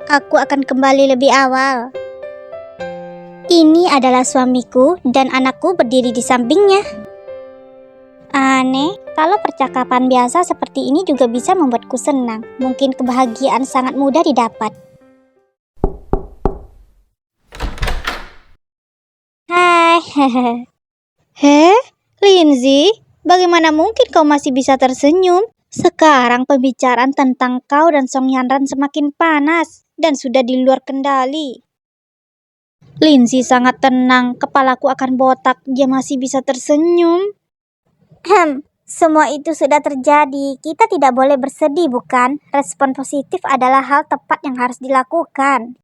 Aku akan kembali lebih awal. Ini adalah suamiku dan anakku berdiri di sampingnya. Aneh, kalau percakapan biasa seperti ini juga bisa membuatku senang. Mungkin kebahagiaan sangat mudah didapat. Hai, Lindsay, bagaimana mungkin kau masih bisa tersenyum? Sekarang pembicaraan tentang kau dan Song Yanran semakin panas dan sudah di luar kendali. Lindsay sangat tenang, kepalaku akan botak, dia masih bisa tersenyum. Semua itu sudah terjadi, kita tidak boleh bersedih bukan? Respon positif adalah hal tepat yang harus dilakukan.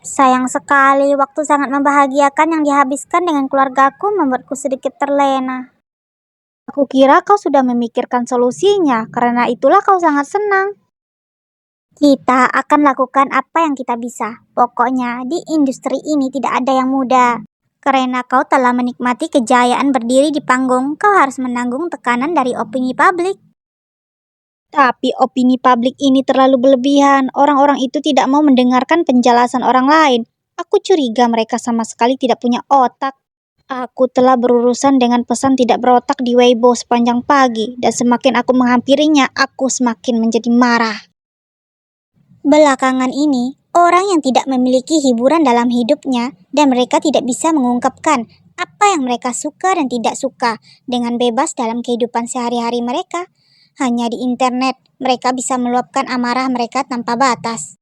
Sayang sekali, waktu sangat membahagiakan yang dihabiskan dengan keluargaku membuatku sedikit terlena. Aku kira kau sudah memikirkan solusinya, karena itulah kau sangat senang. Kita akan lakukan apa yang kita bisa. Pokoknya di industri ini tidak ada yang mudah. Karena kau telah menikmati kejayaan berdiri di panggung, kau harus menanggung tekanan dari opini publik. Tapi opini publik ini terlalu berlebihan. Orang-orang itu tidak mau mendengarkan penjelasan orang lain. Aku curiga mereka sama sekali tidak punya otak. Aku telah berurusan dengan pesan tidak berotak di Weibo sepanjang pagi, dan semakin aku menghampirinya, aku semakin menjadi marah. Belakangan ini, orang yang tidak memiliki hiburan dalam hidupnya dan mereka tidak bisa mengungkapkan apa yang mereka suka dan tidak suka dengan bebas dalam kehidupan sehari-hari mereka. Hanya di internet, mereka bisa meluapkan amarah mereka tanpa batas.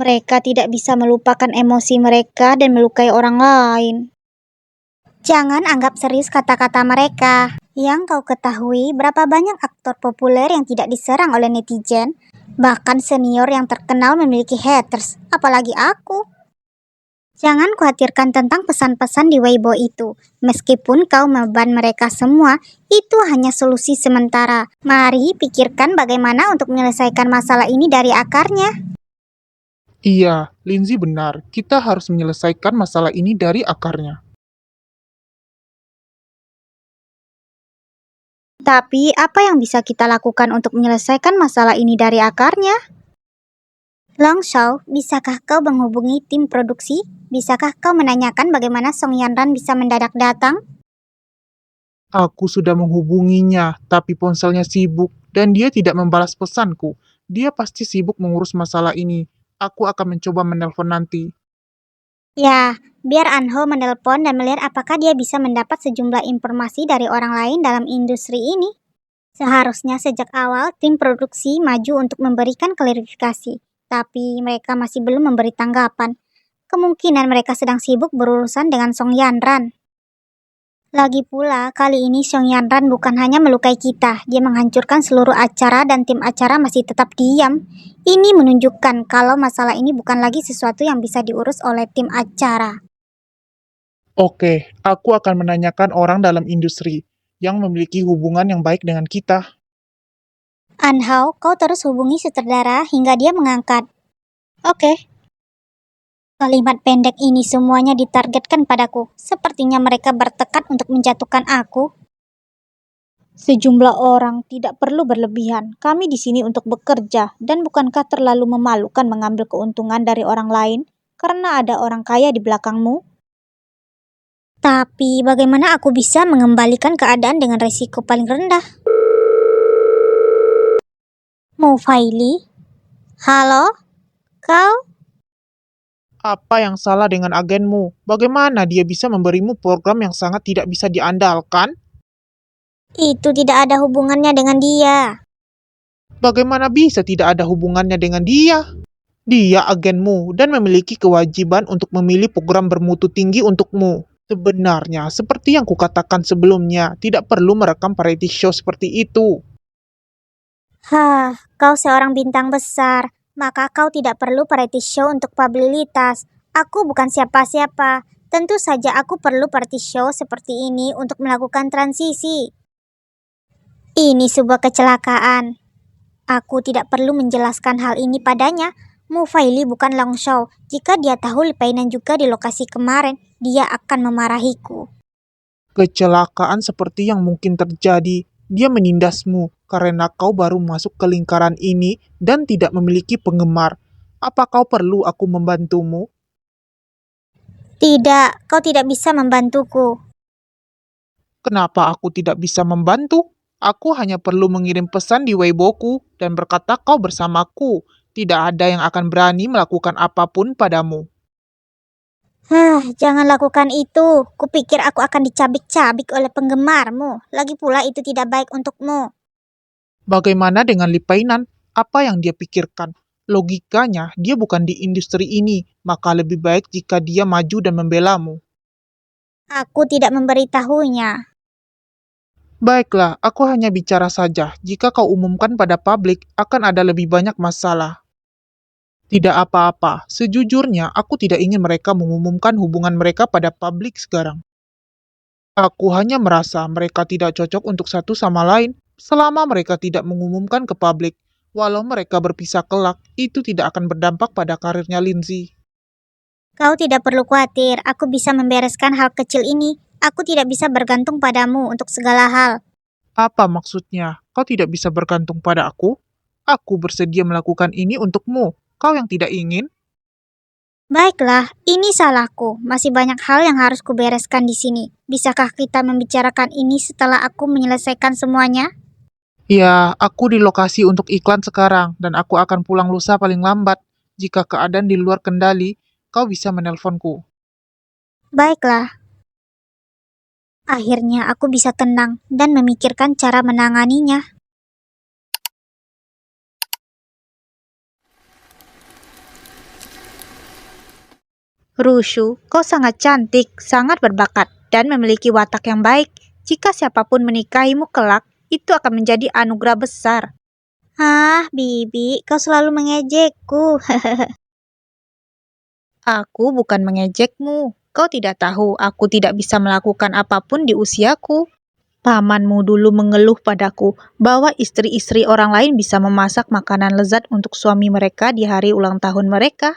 Mereka tidak bisa melupakan emosi mereka dan melukai orang lain. Jangan anggap serius kata-kata mereka. Yang kau ketahui, berapa banyak aktor populer yang tidak diserang oleh netizen? Bahkan senior yang terkenal memiliki haters, apalagi aku. Jangan khawatirkan tentang pesan-pesan di Weibo itu. Meskipun kau membeban mereka semua, itu hanya solusi sementara. Mari pikirkan bagaimana untuk menyelesaikan masalah ini dari akarnya. Iya, Lindsay benar. Kita harus menyelesaikan masalah ini dari akarnya. Tapi apa yang bisa kita lakukan untuk menyelesaikan masalah ini dari akarnya? Longshaw, bisakah kau menghubungi tim produksi? Bisakah kau menanyakan bagaimana Song Yanran bisa mendadak datang? Aku sudah menghubunginya, tapi ponselnya sibuk dan dia tidak membalas pesanku. Dia pasti sibuk mengurus masalah ini. Aku akan mencoba menelpon nanti. Ya, biar Anho menelpon dan melihat apakah dia bisa mendapat sejumlah informasi dari orang lain dalam industri ini. Seharusnya sejak awal tim produksi maju untuk memberikan klarifikasi, tapi mereka masih belum memberi tanggapan. Kemungkinan mereka sedang sibuk berurusan dengan Song Yanran. Lagi pula, kali ini Song Yanran bukan hanya melukai kita, dia menghancurkan seluruh acara dan tim acara masih tetap diam. Ini menunjukkan kalau masalah ini bukan lagi sesuatu yang bisa diurus oleh tim acara. Oke, aku akan menanyakan orang dalam industri yang memiliki hubungan yang baik dengan kita. Anhao, kau terus hubungi sutradara hingga dia mengangkat. Oke. Kalimat pendek ini semuanya ditargetkan padaku. Sepertinya mereka bertekad untuk menjatuhkan aku. Sejumlah orang tidak perlu berlebihan. Kami di sini untuk bekerja, dan bukankah terlalu memalukan mengambil keuntungan dari orang lain karena ada orang kaya di belakangmu? Tapi bagaimana aku bisa mengembalikan keadaan dengan resiko paling rendah? Mufaili? Halo? Kau? Apa yang salah dengan agenmu? Bagaimana dia bisa memberimu program yang sangat tidak bisa diandalkan? Itu tidak ada hubungannya dengan dia. Bagaimana bisa tidak ada hubungannya dengan dia? Dia agenmu dan memiliki kewajiban untuk memilih program bermutu tinggi untukmu. Sebenarnya, seperti yang kukatakan sebelumnya, tidak perlu merekam variety show seperti itu. Kau seorang bintang besar, maka kau tidak perlu variety show untuk publisitas. Aku bukan siapa-siapa. Tentu saja aku perlu variety show seperti ini untuk melakukan transisi. Ini sebuah kecelakaan. Aku tidak perlu menjelaskan hal ini padanya. Mufaili bukan Longshaw. Jika dia tahu Lipainan juga di lokasi kemarin, dia akan memarahiku. Kecelakaan seperti yang mungkin terjadi, dia menindasmu karena kau baru masuk ke lingkaran ini dan tidak memiliki penggemar. Apa kau perlu aku membantumu? Tidak, kau tidak bisa membantuku. Kenapa aku tidak bisa membantu? Aku hanya perlu mengirim pesan di Weiboku dan berkata kau bersamaku. Tidak ada yang akan berani melakukan apapun padamu. Jangan lakukan itu. Kupikir aku akan dicabik-cabik oleh penggemarmu. Lagi pula itu tidak baik untukmu. Bagaimana dengan Lipainan? Apa yang dia pikirkan? Logikanya, dia bukan di industri ini, maka lebih baik jika dia maju dan membelamu. Aku tidak memberitahunya. Baiklah, aku hanya bicara saja. Jika kau umumkan pada publik, akan ada lebih banyak masalah. Tidak apa-apa, sejujurnya aku tidak ingin mereka mengumumkan hubungan mereka pada publik sekarang. Aku hanya merasa mereka tidak cocok untuk satu sama lain selama mereka tidak mengumumkan ke publik. Walau mereka berpisah kelak, itu tidak akan berdampak pada karirnya Lindsay. Kau tidak perlu khawatir. Aku bisa membereskan hal kecil ini. Aku tidak bisa bergantung padamu untuk segala hal. Apa maksudnya? Kau tidak bisa bergantung pada aku? Aku bersedia melakukan ini untukmu. Kau yang tidak ingin? Baiklah, ini salahku. Masih banyak hal yang harus kubereskan di sini. Bisakah kita membicarakan ini setelah aku menyelesaikan semuanya? Ya, aku di lokasi untuk iklan sekarang, dan aku akan pulang lusa paling lambat. Jika keadaan di luar kendali, kau bisa menelponku. Baiklah, akhirnya aku bisa tenang dan memikirkan cara menanganinya. Rushu, kau sangat cantik, sangat berbakat, dan memiliki watak yang baik. Jika siapapun menikahimu kelak, itu akan menjadi anugerah besar. Bibi, kau selalu mengejekku. Aku bukan mengejekmu. Kau tidak tahu, aku tidak bisa melakukan apapun di usiaku. Pamanmu dulu mengeluh padaku bahwa istri-istri orang lain bisa memasak makanan lezat untuk suami mereka di hari ulang tahun mereka.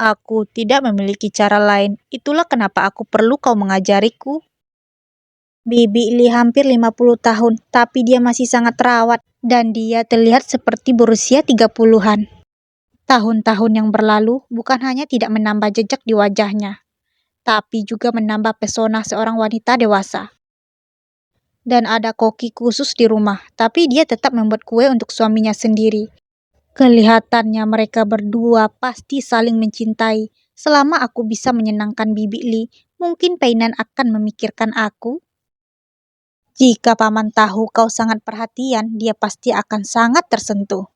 Aku tidak memiliki cara lain, itulah kenapa aku perlu kau mengajariku. Bibi Li hampir 50 tahun, tapi dia masih sangat terawat, dan dia terlihat seperti berusia 30-an. Tahun-tahun yang berlalu bukan hanya tidak menambah jejak di wajahnya, tapi juga menambah pesona seorang wanita dewasa. Dan ada koki khusus di rumah, tapi dia tetap membuat kue untuk suaminya sendiri. Kelihatannya mereka berdua pasti saling mencintai. Selama aku bisa menyenangkan Bibi Li, mungkin Painan akan memikirkan aku. Jika paman tahu kau sangat perhatian, dia pasti akan sangat tersentuh.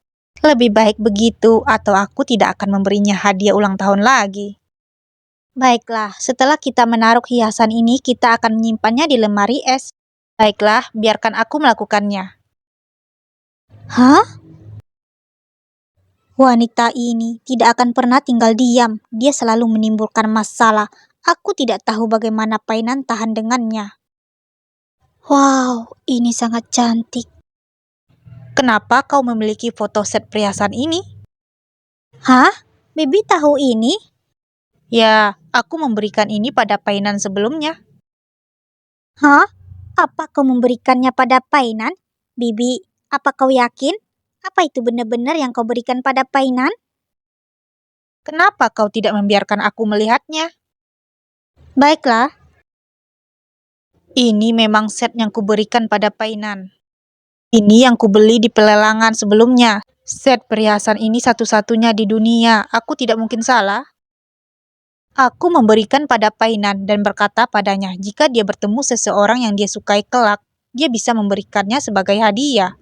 Lebih baik begitu, atau aku tidak akan memberinya hadiah ulang tahun lagi. Baiklah, setelah kita menaruh hiasan ini, kita akan menyimpannya di lemari es. Baiklah, biarkan aku melakukannya. Wanita ini tidak akan pernah tinggal diam. Dia selalu menimbulkan masalah. Aku tidak tahu bagaimana Painan tahan dengannya. Wow, ini sangat cantik. Kenapa kau memiliki foto set perhiasan ini? Bibi tahu ini? Ya, aku memberikan ini pada Painan sebelumnya. Apa kau memberikannya pada Painan? Bibi, apa kau yakin? Apa itu benar-benar yang kau berikan pada Painan? Kenapa kau tidak membiarkan aku melihatnya? Baiklah. Ini memang set yang kuberikan pada Painan. Ini yang kubeli di pelelangan sebelumnya. Set perhiasan ini satu-satunya di dunia. Aku tidak mungkin salah. Aku memberikan pada Painan dan berkata padanya jika dia bertemu seseorang yang dia sukai kelak, dia bisa memberikannya sebagai hadiah.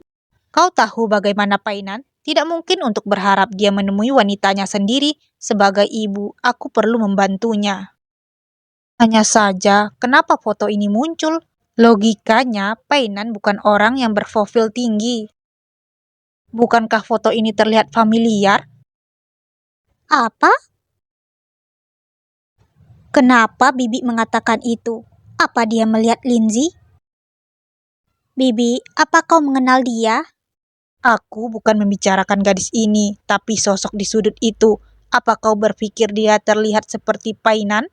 Kau tahu bagaimana Painan? Tidak mungkin untuk berharap dia menemui wanitanya sendiri. Sebagai ibu, aku perlu membantunya. Hanya saja, kenapa foto ini muncul? Logikanya, Painan bukan orang yang berprofil tinggi. Bukankah foto ini terlihat familiar? Apa? Kenapa Bibi mengatakan itu? Apa dia melihat Lindsay? Bibi, apa kau mengenal dia? Aku bukan membicarakan gadis ini, tapi sosok di sudut itu. Apa kau berpikir dia terlihat seperti Painan?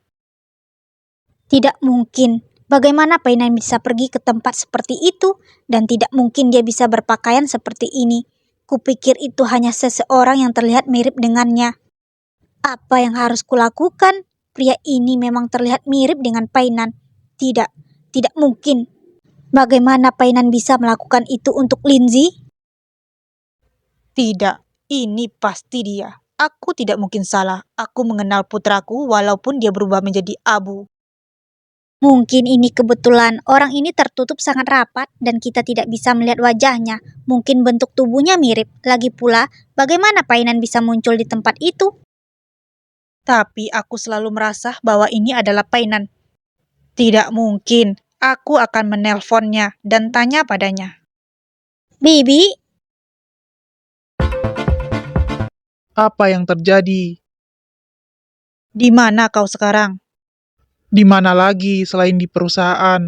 Tidak mungkin. Bagaimana Painan bisa pergi ke tempat seperti itu? Dan tidak mungkin dia bisa berpakaian seperti ini. Kupikir itu hanya seseorang yang terlihat mirip dengannya. Apa yang harus kulakukan? Pria ini memang terlihat mirip dengan Painan. Tidak, tidak mungkin. Bagaimana Painan bisa melakukan itu untuk Lindsay? Tidak, ini pasti dia. Aku tidak mungkin salah. Aku mengenal putraku walaupun dia berubah menjadi abu. Mungkin ini kebetulan. Orang ini tertutup sangat rapat dan kita tidak bisa melihat wajahnya. Mungkin bentuk tubuhnya mirip. Lagi pula, bagaimana Painan bisa muncul di tempat itu? Tapi aku selalu merasa bahwa ini adalah Painan. Tidak mungkin. Aku akan menelponnya dan tanya padanya. Bibi, Apa yang terjadi? Di mana kau sekarang? Di mana lagi selain di perusahaan?